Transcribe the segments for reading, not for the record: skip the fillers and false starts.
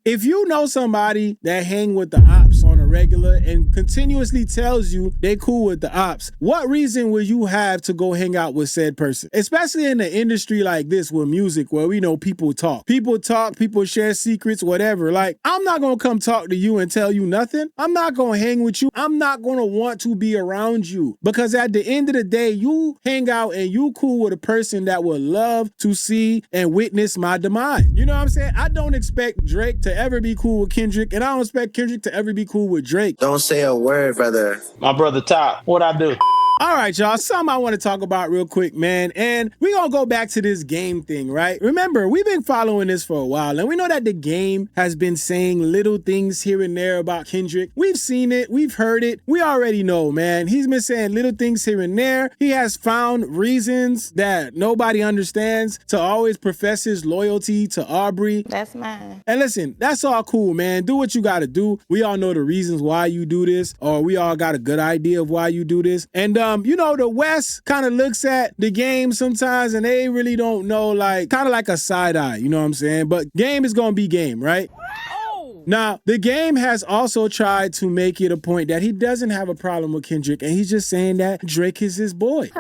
If you know somebody that hang with the ops on a regular and continuously tells you they cool with the ops, what reason would you have to go hang out with said person? Especially in an industry like this with music, where we know people talk. People share secrets, whatever. Like, I'm not gonna come talk to you and tell you nothing. I'm not gonna hang with you. I'm not gonna want to be around you, because at the end of the day, you hang out and you cool with a person that would love to see and witness my demise. You know what I'm saying? I don't expect Drake to ever be cool with Kendrick, and I don't expect Kendrick to ever be cool with Drake. Don't say a word, brother. My brother Top, what I do? All right, y'all, something I want to talk about real quick, man. And we're going to go back to this game thing, right? Remember, we've been following this for a while, and we know that the game has been saying little things here and there about Kendrick. We've seen it. We've heard it. We already know, man. He's been saying little things here and there. He has found reasons that nobody understands to always profess his loyalty to Aubrey. That's mine. And listen, that's all cool, man. Do what you got to do. We all know the reasons why you do this, or we all got a good idea of why you do this. And, you know, the West kind of looks at the game sometimes and they really don't know, like, kind of like a side eye, you know what I'm saying? But game is going to be game, right? Oh. Now, the game has also tried to make it a point that he doesn't have a problem with Kendrick, and he's just saying that Drake is his boy.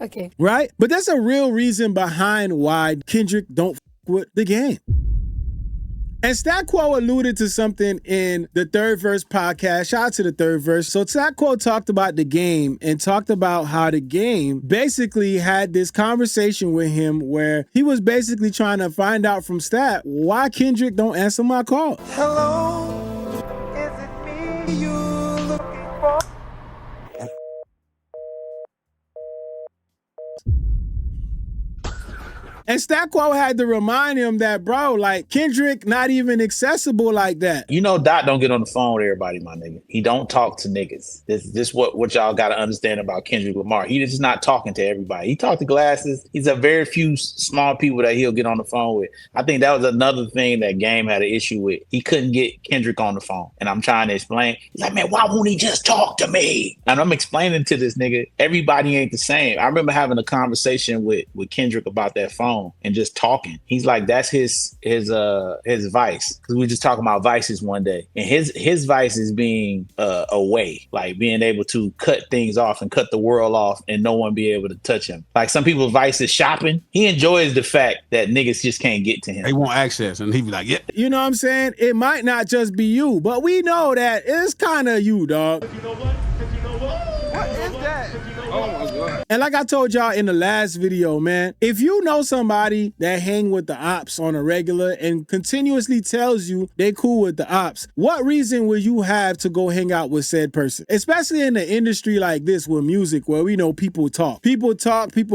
Okay. Right? But there's a real reason behind why Kendrick don't with the game. And Stat Quo alluded to something in the Third Verse podcast. Shout out to the Third Verse. So Stat Quo talked about the game and talked about how the game basically had this conversation with him where he was basically trying to find out from Stat why Kendrick don't answer my call. Hello, is it me you looking for? And Stat Quo had to remind him that, bro, like, Kendrick not even accessible like that. You know, Dot don't get on the phone with everybody, my nigga. He don't talk to niggas. This what y'all got to understand about Kendrick Lamar. He just not talking to everybody. He talked to Glasses. He's a very few small people that he'll get on the phone with. I think that was another thing that Game had an issue with. He couldn't get Kendrick on the phone. And I'm trying to explain. He's like, man, why won't he just talk to me? And I'm explaining to this nigga, everybody ain't the same. I remember having a conversation with Kendrick about that phone and just talking. He's like, that's his vice. Because we were just talking about vices one day. And his vice is being away, like being able to cut things off and cut the world off and no one be able to touch him. Like some people's vice is shopping. He enjoys the fact that niggas just can't get to him. They want access and he be like, yeah. You know what I'm saying? It might not just be you, but we know that it's kind of you, dog. You know what? What is that? Oh my God. And like I told y'all in the last video, man, if you know somebody that hang with the ops on a regular and continuously tells you they cool with the ops, what reason would you have to go hang out with said person? Especially in an industry like this with music, where we know people talk. People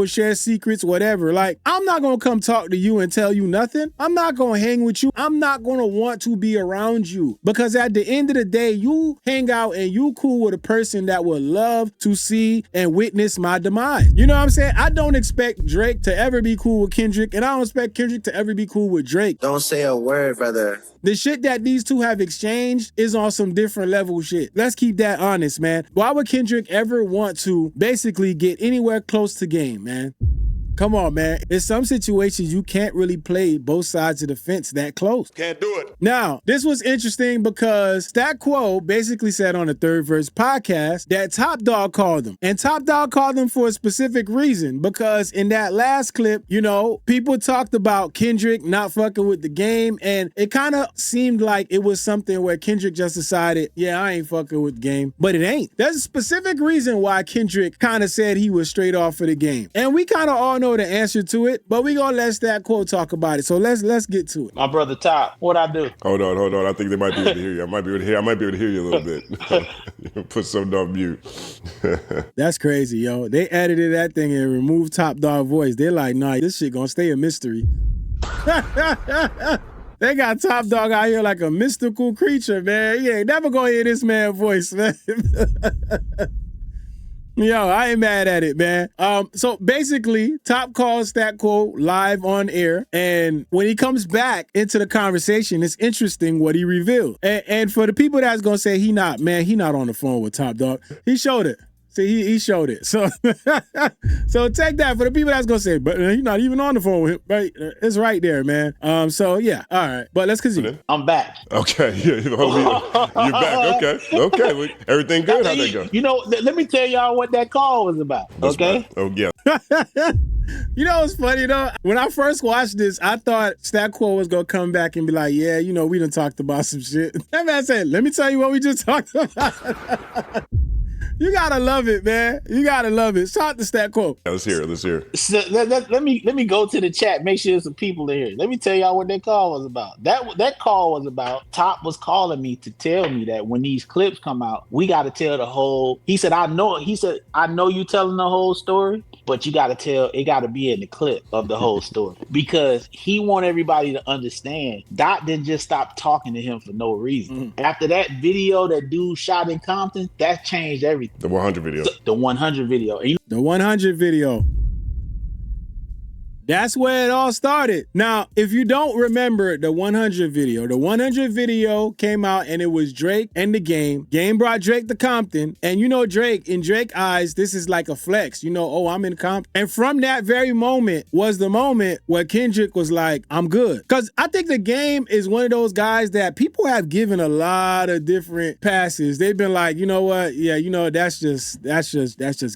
share secrets, whatever. Like, I'm not gonna come talk to you and tell you nothing. I'm not gonna hang with you. I'm not gonna want to be around you, because at the end of the day, you hang out and you cool with a person that would love to see and witness my demise. You know what I'm saying? I don't expect Drake to ever be cool with Kendrick, and I don't expect Kendrick to ever be cool with Drake. Don't say a word, brother. The shit that these two have exchanged is on some different level shit. Let's keep that honest, man. Why would Kendrick ever want to basically get anywhere close to Game, man? Come on, man. In some situations, you can't really play both sides of the fence that close. Can't do it. Now, this was interesting because Stat Quo basically said on the Third Verse podcast that Top Dawg called him. And Top Dawg called him for a specific reason, because in that last clip, you know, people talked about Kendrick not fucking with the game, and it kind of seemed like it was something where Kendrick just decided, yeah, I ain't fucking with the game. But it ain't. There's a specific reason why Kendrick kind of said he was straight off for the game. And we kind of all know the answer to it, but we gonna let Stat Quo talk about it. So let's get to it. My brother Top, what I do? Hold on. I think they might be able to hear you. I might be able to hear you a little bit. Put something on mute. That's crazy, yo. They edited that thing and removed Top Dawg voice. They're like, nah, this shit gonna stay a mystery. They got Top Dawg out here like a mystical creature, man. You ain't never gonna hear this man's voice, man. Yo, I ain't mad at it, man. So basically, Top calls Stat Quo live on air, and when he comes back into the conversation, it's interesting what he revealed. And for the people that's gonna say he not on the phone with Top Dawg, he showed it. See, he showed it. So, so take that for the people that's gonna say, but you're not even on the phone with him, right? It's right there, man. So yeah, all right, but let's continue. I'm back. Okay, yeah, you're back. Okay. Everything good? How'd that go? You know, let me tell y'all what that call was about. Okay. Oh yeah. You know what's funny though? When I first watched this, I thought Stat Quo was gonna come back and be like, yeah, you know, we done talked about some shit. That man said, let me tell you what we just talked about. You gotta love it, man. You gotta love it. Shout out to Stat Quo. Yeah, let's hear it. So let me go to the chat. Make sure there's some people in here. Let me tell y'all what that call was about. That call was about Top was calling me to tell me that when these clips come out, we got to tell the whole. He said I know you telling the whole story, but you got to tell. It got to be in the clip of the whole story because he want everybody to understand. Dot didn't just stop talking to him for no reason. After that video that dude shot in Compton, that changed everything. The 100 video. The 100 video. The 100 video. That's where it all started. Now, if you don't remember the 100 video came out and it was Drake and The Game. Game brought Drake to Compton. And you know Drake, in Drake's eyes, this is like a flex. You know, oh, I'm in Compton. And from that very moment was the moment where Kendrick was like, I'm good. Because I think The Game is one of those guys that people have given a lot of different passes. They've been like, you know what? Yeah, you know, that's just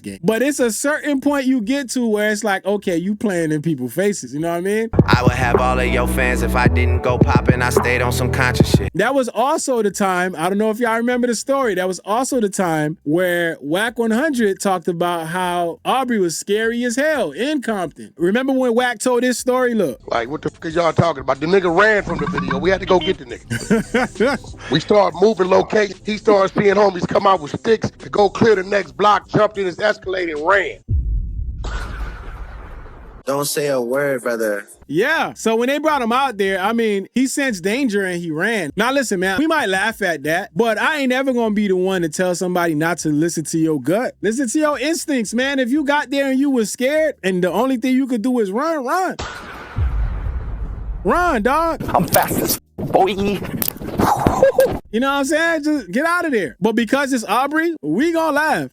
Game. But it's a certain point you get to where it's like, okay, you playing in people's faces, you know what I mean? I would have all of your fans if I didn't go poppin'. I stayed on some conscious shit. That was also the time, I don't know if y'all remember the story, that was also the time where Wack 100 talked about how Aubrey was scary as hell in Compton. Remember when Wack told this story? Look. Like, what the fuck is y'all talking about? The nigga ran from the video. We had to go get the nigga. We started moving locations. He started seeing homies come out with sticks to go clear the next block, jumped in his Escalade and ran. Don't say a word, brother. Yeah. So when they brought him out there, I mean, he sensed danger and he ran. Now listen, man, we might laugh at that, but I ain't ever gonna be the one to tell somebody not to listen to your gut. Listen to your instincts, man. If you got there and you was scared and the only thing you could do is run. Run, dog. I'm fast as boy. You know what I'm saying? Just get out of there. But because it's Aubrey, we gonna laugh.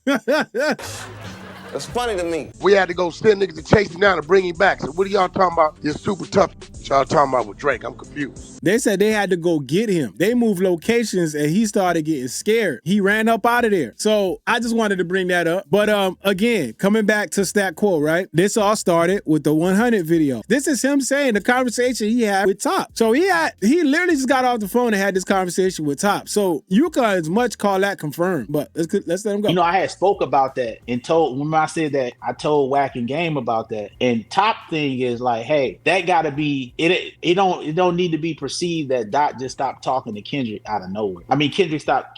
That's funny to me. We had to go send niggas to chase him down and bring him back. So what are y'all talking about? This super tough. Y'all talking about with Drake? I'm confused. They said they had to go get him. They moved locations and he started getting scared. He ran up out of there. So I just wanted to bring that up. But again, coming back to Stat Quo, right? This all started with the 100 video. This is him saying the conversation he had with Top. So he literally just got off the phone and had this conversation with Top. So you can as much call that confirmed. But let's let him go. You know, I had spoke about that and when I said that, I told Wack and Game about that. And Top thing is like, hey, that gotta be it don't need to be perceived that Dot just stopped talking to Kendrick out of nowhere. I mean, Kendrick stopped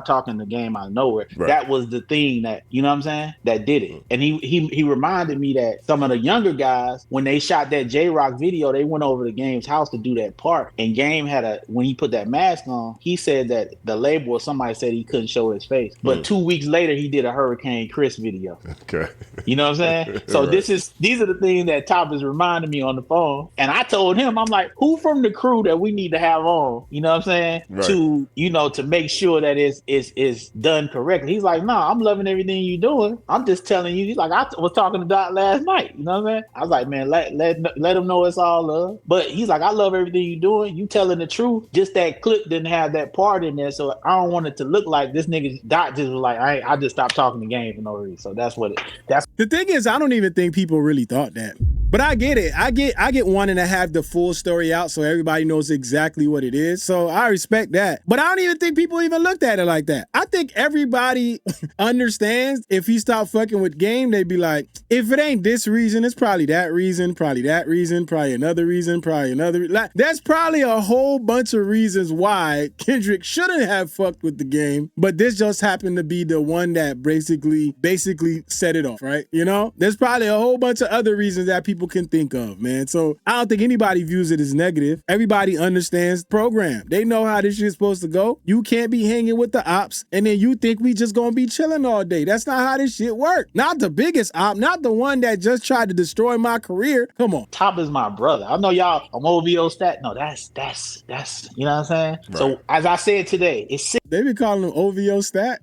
talking to Game out of nowhere. Right. That was the thing that, you know what I'm saying, that did it. And he reminded me that some of the younger guys, when they shot that J-Rock video, they went over to Game's house to do that part. And Game when he put that mask on, he said that the label or somebody said he couldn't show his face. But 2 weeks later, he did a Hurricane Chris video. Okay. You know what I'm saying? So right. These are the things that Top is reminding me on the phone. And I told him, I'm like, who from the crew that we need to have on, you know what I'm saying? Right. To, you know, to make sure that it's done correctly. He's like, nah, I'm loving everything you're doing. I'm just telling you. He's like, I was talking to Dot last night. You know what I'm saying? I was like, man, let him know it's all love. But he's like, I love everything you're doing. You telling the truth. Just that clip didn't have that part in there. So I don't want it to look like this nigga Dot just was like, I just stopped talking to Game for no reason. So that's the thing is, I don't even think people really thought that. But I get it. I get wanting to have the full story out so everybody knows exactly what it is. So I respect that. But I don't even think people even looked at it like that. I think everybody understands if he stopped fucking with Game, they'd be like, if it ain't this reason, it's probably that reason, probably that reason, probably another reason, probably another. Like, there's probably a whole bunch of reasons why Kendrick shouldn't have fucked with The Game. But this just happened to be the one that basically set it off, right? You know, there's probably a whole bunch of other reasons that people people can think of, man. So I don't think anybody views it as negative. Everybody understands the program. They know how this shit's supposed to go. You can't be hanging with the ops, and then you think we just gonna be chilling all day. That's not how this shit work. Not the biggest op, not the one that just tried to destroy my career. Come on. Top is my brother. I know y'all, I'm OVO stat. No, that's, you know what I'm saying? Right. So as I said today, it's 6. They be calling them OVO stat.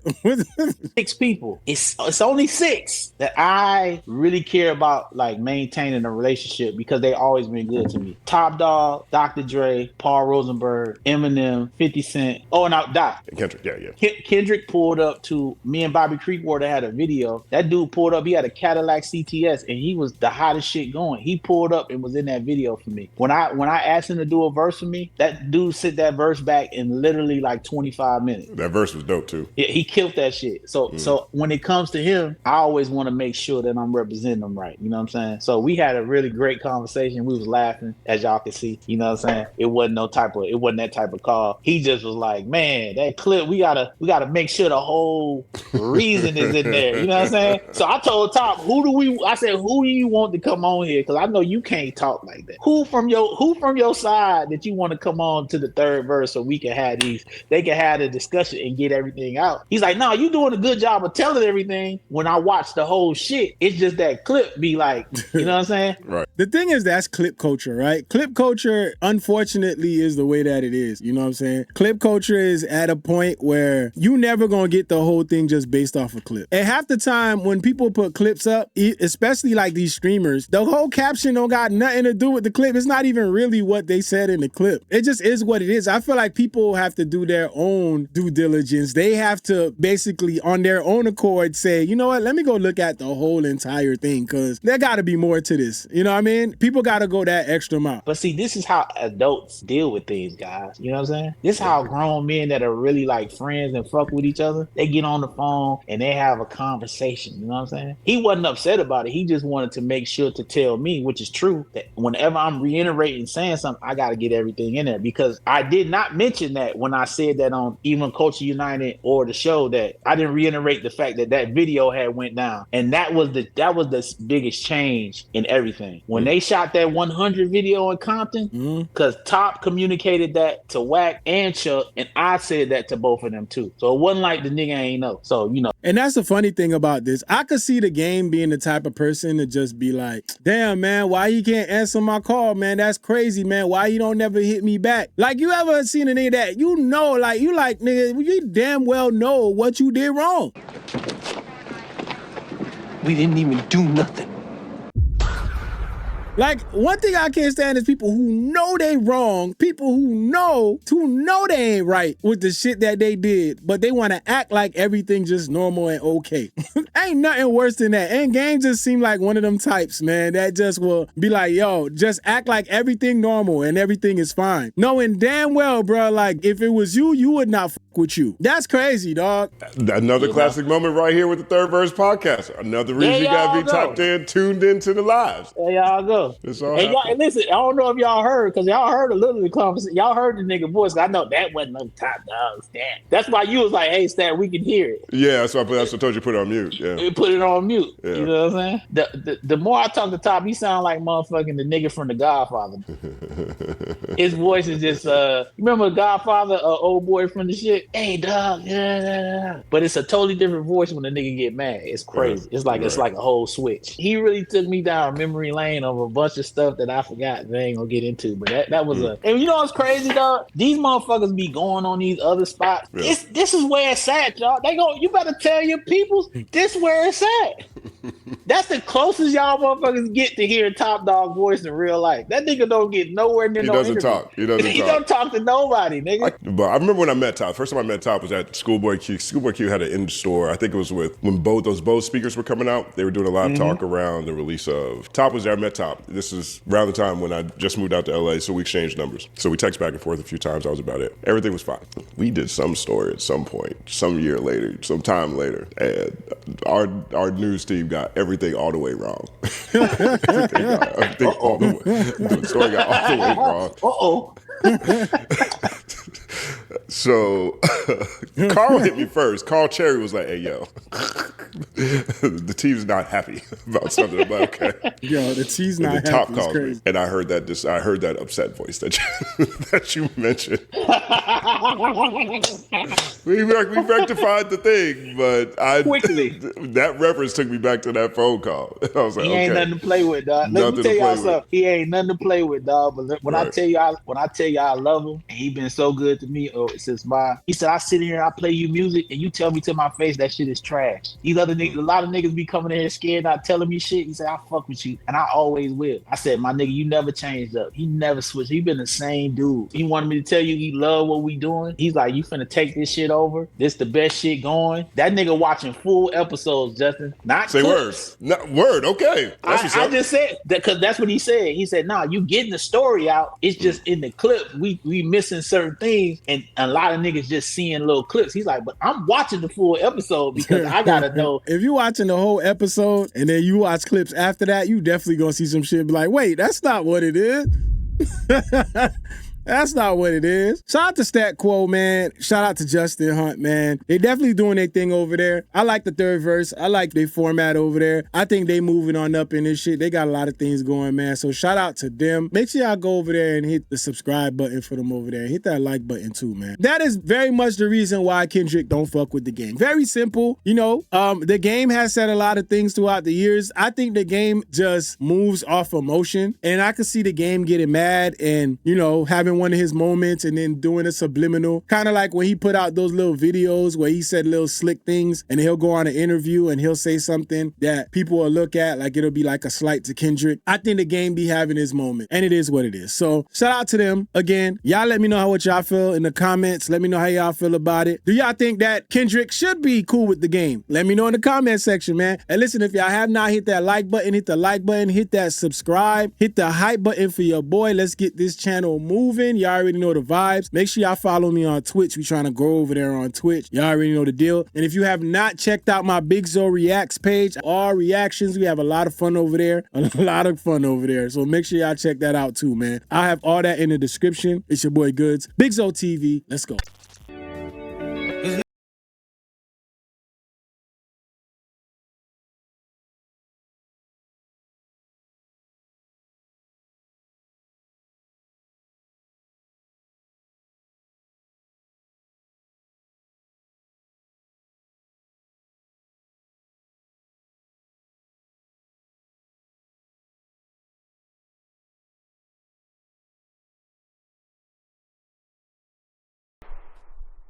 6 people. It's only 6 that I really care about, like maintaining a relationship because they always been good to me. Top Dawg, Dr. Dre, Paul Rosenberg, Eminem, 50 Cent. Oh, and Doc. Kendrick, yeah. Kendrick pulled up to me and Bobby Creekwater had a video. That dude pulled up. He had a Cadillac CTS, and he was the hottest shit going. He pulled up and was in that video for me. When I asked him to do a verse for me, that dude sent that verse back in literally like 25 minutes. That verse was dope too. Yeah, he killed that shit. So when it comes to him, I always want to make sure that I'm representing him right. You know what I'm saying? So we had a really great conversation. We was laughing, as y'all can see. You know what I'm saying? It wasn't that type of call. He just was like, man, that clip, we gotta make sure the whole reason is in there. You know what I'm saying? So I told Top, who do you want to come on here? Because I know you can't talk like that. Who from your side that you want to come on to the third verse so we can have they can have the discussion and get everything out. He's like, no, you doing a good job of telling everything. When I watch the whole shit, it's just that clip be like, you know what I'm saying? Right. The thing is, that's clip culture, right? Clip culture, unfortunately, is the way that it is. You know what I'm saying? Clip culture is at a point where you never gonna get the whole thing just based off a clip. And half the time when people put clips up, especially like these streamers, the whole caption don't got nothing to do with the clip. It's not even really what they said in the clip. It just is what it is. I feel like people have to do their own due diligence. They have to basically on their own accord say, you know what, let me go look at the whole entire thing because there gotta be more to this. You know what I mean? People gotta go that extra mile. But see, this is how adults deal with things, guys. You know what I'm saying? This is how grown men that are really like friends and fuck with each other, they get on the phone and they have a conversation. You know what I'm saying? He wasn't upset about it. He just wanted to make sure to tell me, which is true, that whenever I'm reiterating saying something, I gotta get everything in there because I did not mention that when I said that on even Culture United or the show, that I didn't reiterate the fact that video had went down. And that was the biggest change in everything. When they shot that 100 video in Compton, because Top communicated that to Wack and Chuck, and I said that to both of them too. So it wasn't like the nigga ain't know. So, you know. And that's the funny thing about this. I could see the game being the type of person to just be like, damn, man, why you can't answer my call, man? That's crazy, man. Why you don't never hit me back? Like, you ever seen a nigga that, you know, like, you like, nigga, you damn well know what you did wrong. We didn't even do nothing. Like, one thing I can't stand is people who know they wrong, people who know they ain't right with the shit that they did, but they want to act like everything just normal and okay. Ain't nothing worse than that. And Game just seemed like one of them types, man, that just will be like, yo, just act like everything normal and everything is fine. Knowing damn well, bro, like, if it was you, you would not fuck with you. That's crazy, dog. Another classic moment right here with the Third Verse podcast. Another reason you got to be tapped in, tuned into the lives. There y'all go. And listen, I don't know if y'all heard, because y'all heard a little of the conversation. Y'all heard the nigga voice. I know that wasn't no Top Dawg Stat. That's why you was like, hey, Stat, we can hear it. Yeah, that's what I told you to put it on mute. Yeah. Put it on mute. Yeah. You know what I'm saying? The more I talk to Top, he sound like motherfucking the nigga from The Godfather. His voice is just, remember Godfather, old boy from the shit? Hey, dog. Yeah. But it's a totally different voice when the nigga get mad. It's crazy. It's like a whole switch. He really took me down memory lane of a bunch of stuff that I forgot that I ain't gonna get into. But that was and you know what's crazy, dog? These motherfuckers be going on these other spots. Yeah. This is where it's at, y'all. You better tell your peoples this where it's at. That's the closest y'all motherfuckers get to hear Top Dawg voice in real life. That nigga don't get nowhere near no interview. He doesn't talk. He don't talk to nobody, nigga. But I remember when I met Top. First time I met Top was at Schoolboy Q. Schoolboy Q had an in-store. I think it was when those Bose speakers were coming out. They were doing a live talk around the release of Top. Was there. I met Top. This is around the time when I just moved out to LA, so we exchanged numbers. So we text back and forth a few times. That was about it. Everything was fine. We did some story at some point, some time later, and our news team got everything all the way wrong. The story got all the way wrong. So Carl hit me first. Carl Cherry was like, "Hey, yo, the team's not happy about something." I'm like, "Okay." Yo, the team's not happy. Top It's calls me, crazy. and I heard that. I heard that upset voice that you mentioned. we rectified the thing, but Quickly. that reference took me back to that phone call. I was like, He okay. ain't nothing to play with, dog. Let me tell y'all something. He ain't nothing to play with, dog. But when I tell y'all I love him, and he been so good to me since he said, I sit here and I play you music, and you tell me to my face that shit is trash. These other niggas, a lot of niggas be coming in here scared, not telling me shit. He said, I fuck with you, and I always will. I said, my nigga, you never changed up. He never switched. He been the same dude. He wanted me to tell you he love what we doing. He's like, you finna take this shit over. This the best shit going. That nigga watching full episodes, Justin. Not say clips. words. Not word. Okay. I just said that because that's what he said. He said, "Nah, you getting the story out. It's just in the clip. We missing certain things, and a lot of niggas just seeing little clips." He's like, "But I'm watching the full episode because I gotta know." If you watching the whole episode and then you watch clips after that, you definitely gonna see some shit and be like, "Wait, that's not what it is." That's not what it is. Shout out to Stat Quo, man. Shout out to Justin Hunt, man. They definitely doing their thing over there. I like the third verse. I like their format over there. I think they moving on up in this shit. They got a lot of things going, man. So shout out to them. Make sure y'all go over there and hit the subscribe button for them over there. Hit that like button too, man. That is very much the reason why Kendrick don't fuck with the game. Very simple. You know, the game has said a lot of things throughout the years. I think the game just moves off emotion, and I could see the game getting mad and, you know, having one of his moments and then doing a subliminal, kind of like when he put out those little videos where he said little slick things and he'll go on an interview and he'll say something that people will look at like it'll be like a slight to Kendrick. I think the game be having his moment, and it is what it is. So shout out to them again. Y'all let me know what y'all feel in the comments. Let me know how y'all feel about it. Do y'all think that Kendrick should be cool with the game? Let me know in the comment section, man. And listen, if y'all have not hit that like button, hit the like button, hit that subscribe, hit the hype button for your boy. Let's get this channel moving. Y'all already know the vibes. Make sure y'all follow me on Twitch. We trying to grow over there on Twitch. Y'all already know the deal. And if you have not checked out my Big Zoe Reacts page, all reactions, we have a lot of fun over there. A lot of fun over there. So make sure y'all check that out too, man. I have all that in the description. It's your boy Goods. BigZoeTV. Let's go.